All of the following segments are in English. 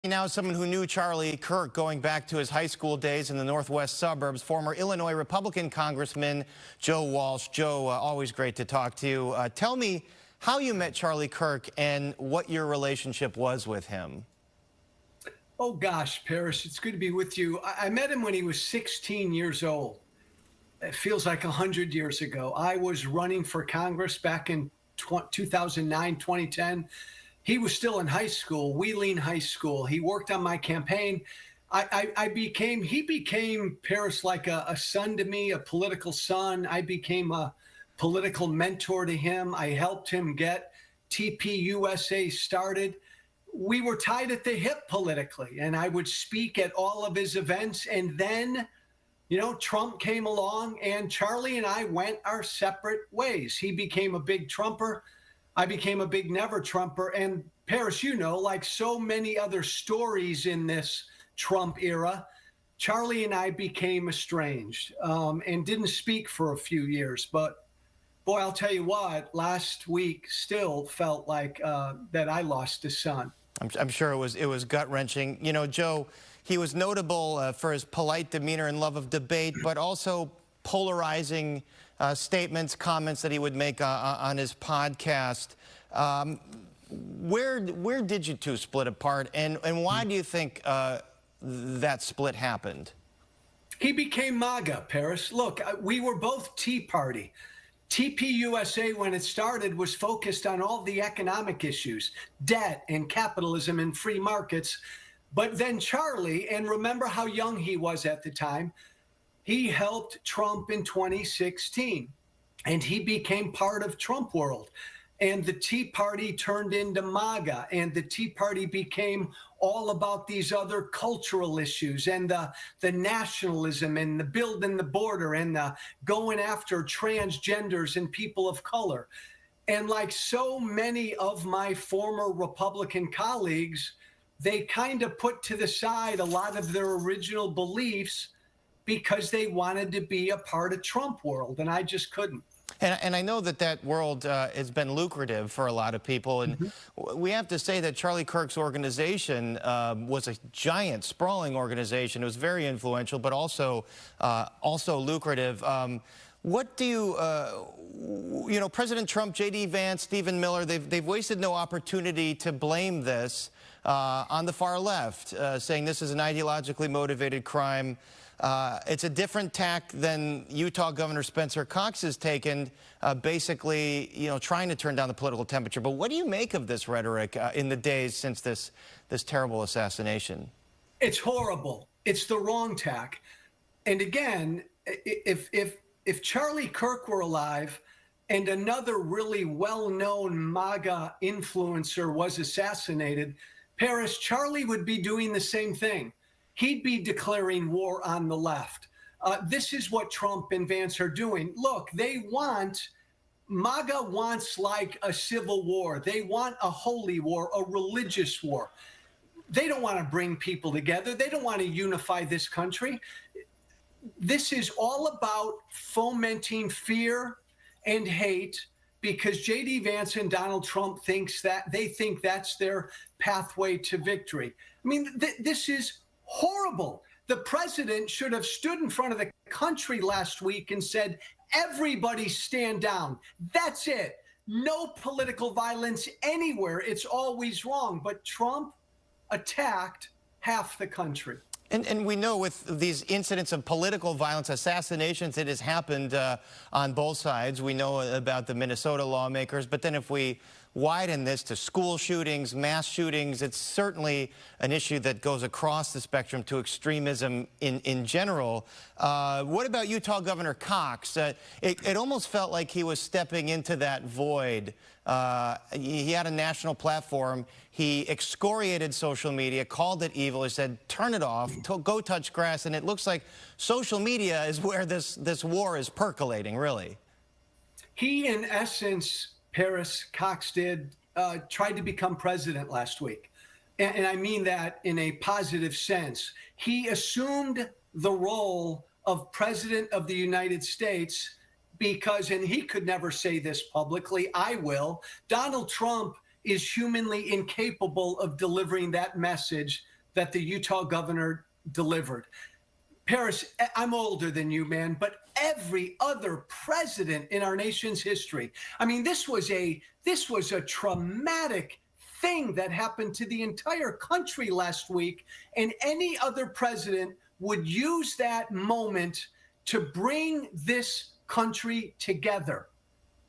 Now, someone who knew Charlie Kirk going back to his high school days in the northwest suburbs, former Illinois Republican Congressman Joe Walsh. Joe, always great to talk to you. Tell me how you met Charlie Kirk and what your relationship was with him. Oh, gosh, Paris, it's good to be with you. I met him when he was 16 years old. It feels like 100 years ago. I was running for Congress back in 2009, 2010. He was still in high school, Wheeling High School. He worked on my campaign. He became, Paris, like a son to me, a political son. I became a political mentor to him. I helped him get TPUSA started. We were tied at the hip politically, and I would speak at all of his events. And then, Trump came along, and Charlie and I went our separate ways. He became a big Trumper. I became a big never Trumper. And Paris, like so many other stories in this Trump era, Charlie and I became estranged and didn't speak for a few years. But boy, I'll tell you what, last week still felt like that I lost a son. I'm sure it was gut-wrenching. Joe, he was notable for his polite demeanor and love of debate, but also polarizing statements, comments that he would make on his podcast. Where did you two split apart, and why do you think that split happened? He became MAGA, Paris. Look, we were both Tea Party. TPUSA, when it started, was focused on all the economic issues, debt and capitalism and free markets. But then Charlie, and remember how young he was at the time, he helped Trump in 2016, and he became part of Trump world. And the Tea Party turned into MAGA, and the Tea Party became all about these other cultural issues and the nationalism and the building the border and the going after transgenders and people of color. And like so many of my former Republican colleagues, they kind of put to the side a lot of their original beliefs because they wanted to be a part of Trump world, and I just couldn't. And I know that world has been lucrative for a lot of people. And we have to say that Charlie Kirk's organization was a giant, sprawling organization. It was very influential, but also lucrative. What do you, President Trump, J.D. Vance, Stephen Miller, they've wasted no opportunity to blame this on the far left, saying this is an ideologically motivated crime. It's a different tack than Utah Governor Spencer Cox has taken, basically, trying to turn down the political temperature. But what do you make of this rhetoric in the days since this terrible assassination? It's horrible. It's the wrong tack. And again, if Charlie Kirk were alive and another really well-known MAGA influencer was assassinated, Paris, Charlie would be doing the same thing. He'd be declaring war on the left. This is what Trump and Vance are doing. Look, MAGA wants like a civil war. They want a holy war, a religious war. They don't want to bring people together. They don't want to unify this country. This is all about fomenting fear and hate because J.D. Vance and Donald Trump think that's their pathway to victory. I mean, this is horrible. The president should have stood in front of the country last week and said, everybody stand down. That's it. No political violence anywhere. It's always wrong. But Trump attacked half the country. And we know with these incidents of political violence, assassinations, it has happened on both sides. We know about the Minnesota lawmakers. But then if we widen this to school shootings, mass shootings, it's certainly an issue that goes across the spectrum to extremism in general. What about Utah Governor Cox? It almost felt like he was stepping into that void. He had a national platform. He excoriated social media, called it evil. He said, turn it off, go touch grass. And it looks like social media is where this war is percolating, really. He, in essence, Paris, Cox tried to become president last week. And I mean that in a positive sense. He assumed the role of president of the United States because, and he could never say this publicly, I will, Donald Trump is humanly incapable of delivering that message that the Utah governor delivered. Paris, I'm older than you, man, but every other president in our nation's history. I mean, this was a traumatic thing that happened to the entire country last week, and any other president would use that moment to bring this country together.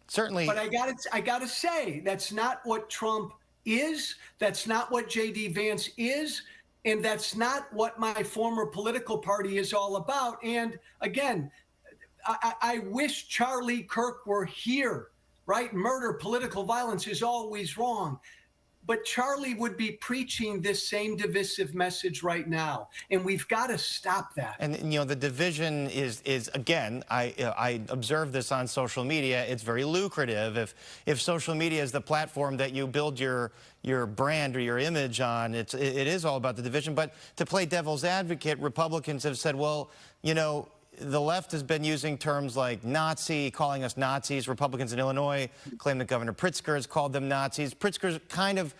Certainly. But I gotta say, that's not what Trump is. That's not what J.D. Vance is. And that's not what my former political party is all about. And again, I wish Charlie Kirk were here, right? Murder, political violence is always wrong. But Charlie would be preaching this same divisive message right now, and we've got to stop that. And you know, the division is again, I observe this on social media. It's very lucrative if social media is the platform that you build your brand or your image on. It is all about the division. But to play devil's advocate, Republicans have said, well, you know, the left has been using terms like Nazi, calling us Nazis. Republicans in Illinois claim that Governor Pritzker has called them Nazis. Pritzker's kind of,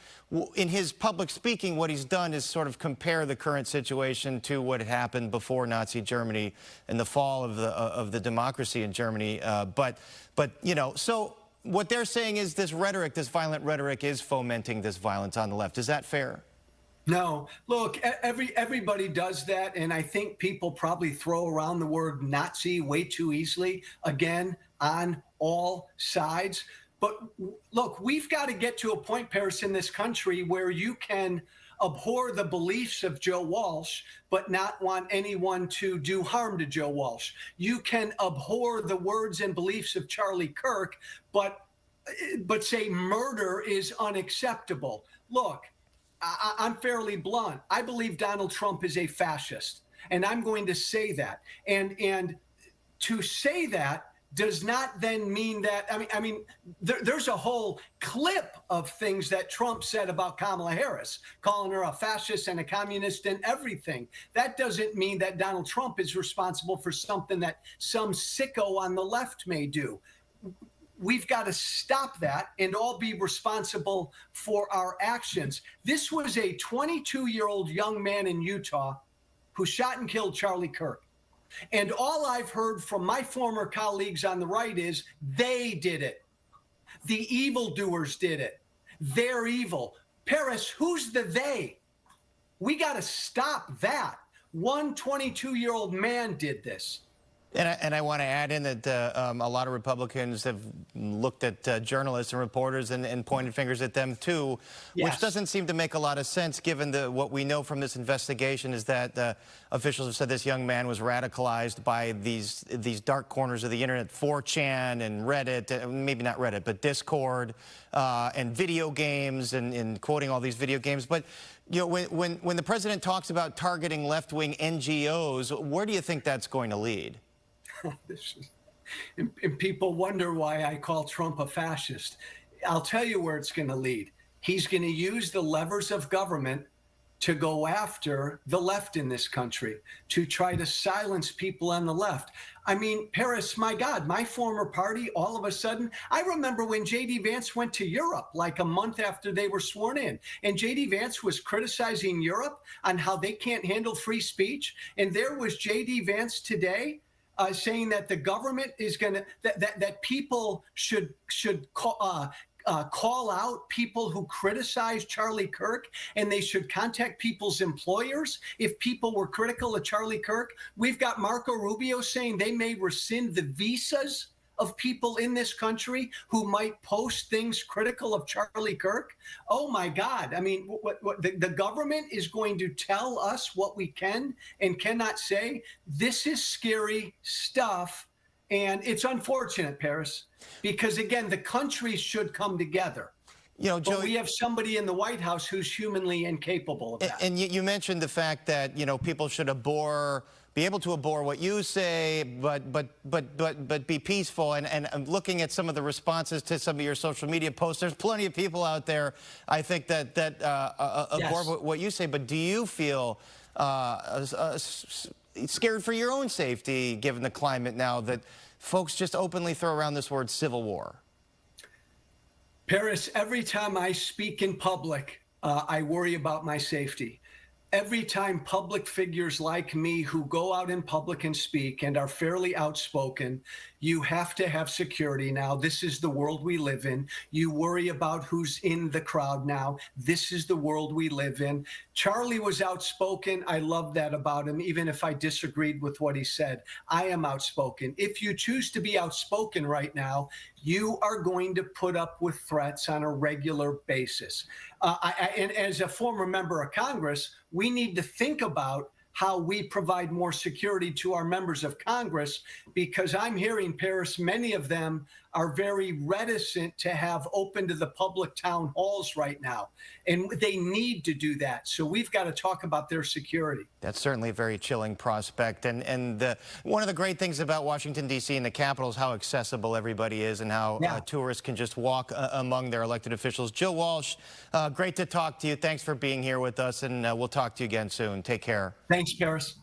in his public speaking, what he's done is sort of compare the current situation to what had happened before Nazi Germany and the fall of the democracy in Germany. But you know, so what they're saying is this rhetoric, this violent rhetoric, is fomenting this violence on the left. Is that fair? No, look, everybody does that, and I think people probably throw around the word Nazi way too easily, again, on all sides. But look, we've got to get to a point, Paris, in this country where you can abhor the beliefs of Joe Walsh, but not want anyone to do harm to Joe Walsh. You can abhor the words and beliefs of Charlie Kirk, but say murder is unacceptable. Look, I'm fairly blunt. I believe Donald Trump is a fascist, and I'm going to say that. And to say that does not then mean that, I mean, there's a whole clip of things that Trump said about Kamala Harris, calling her a fascist and a communist and everything. That doesn't mean that Donald Trump is responsible for something that some sicko on the left may do. We've got to stop that and all be responsible for our actions. This was a 22-year-old young man in Utah who shot and killed Charlie Kirk. And all I've heard from my former colleagues on the right is they did it. The evildoers did it. They're evil. Paris, who's the they? We got to stop that. One 22-year-old man did this. And I want to add in that a lot of Republicans have looked at journalists and reporters and pointed fingers at them too, yes. Which doesn't seem to make a lot of sense given what we know from this investigation is that officials have said this young man was radicalized by these dark corners of the internet, 4chan and Reddit, maybe not Reddit, but Discord and video games and quoting all these video games. But you know, when the president talks about targeting left-wing NGOs, where do you think that's going to lead? And people wonder why I call Trump a fascist. I'll tell you where it's going to lead. He's going to use the levers of government to go after the left in this country, to try to silence people on the left. I mean, Paris, my God, my former party, all of a sudden, I remember when J.D. Vance went to Europe like a month after they were sworn in, and J.D. Vance was criticizing Europe on how they can't handle free speech. And there was J.D. Vance today saying that the government is going to, that people should call out people who criticize Charlie Kirk, and they should contact people's employers if people were critical of Charlie Kirk. We've got Marco Rubio saying they may rescind the visas of people in this country who might post things critical of Charlie Kirk. Oh my God. I mean, the government is going to tell us what we can and cannot say. This is scary stuff. And it's unfortunate, Paris, because again, the country should come together. You know, Joe, but we have somebody in the White House who's humanly incapable of that. And you mentioned the fact that, you know, people should be able to abhor what you say, but be peaceful. And I'm looking at some of the responses to some of your social media posts. There's plenty of people out there, I think, that abhor what you say. But do you feel scared for your own safety, given the climate now that folks just openly throw around this word civil war? Paris, every time I speak in public, I worry about my safety. every time public figures like me who go out in public and speak and are fairly outspoken, you have to have security now. This is the world we live in. You worry about who's in the crowd now. This is the world we live in. Charlie was outspoken. I love that about him, even if I disagreed with what he said. I am outspoken. If you choose to be outspoken right now, you are going to put up with threats on a regular basis. And as a former member of Congress, we need to think about how we provide more security to our members of Congress, because I'm hearing, Paris, many of them are very reticent to have open to the public town halls right now. And they need to do that. So we've got to talk about their security. That's certainly a very chilling prospect. And one of the great things about Washington, D.C. and the Capitol is how accessible everybody is and how tourists can just walk among their elected officials. Joe Walsh, great to talk to you. Thanks for being here with us, and we'll talk to you again soon. Take care. Thanks, Paris.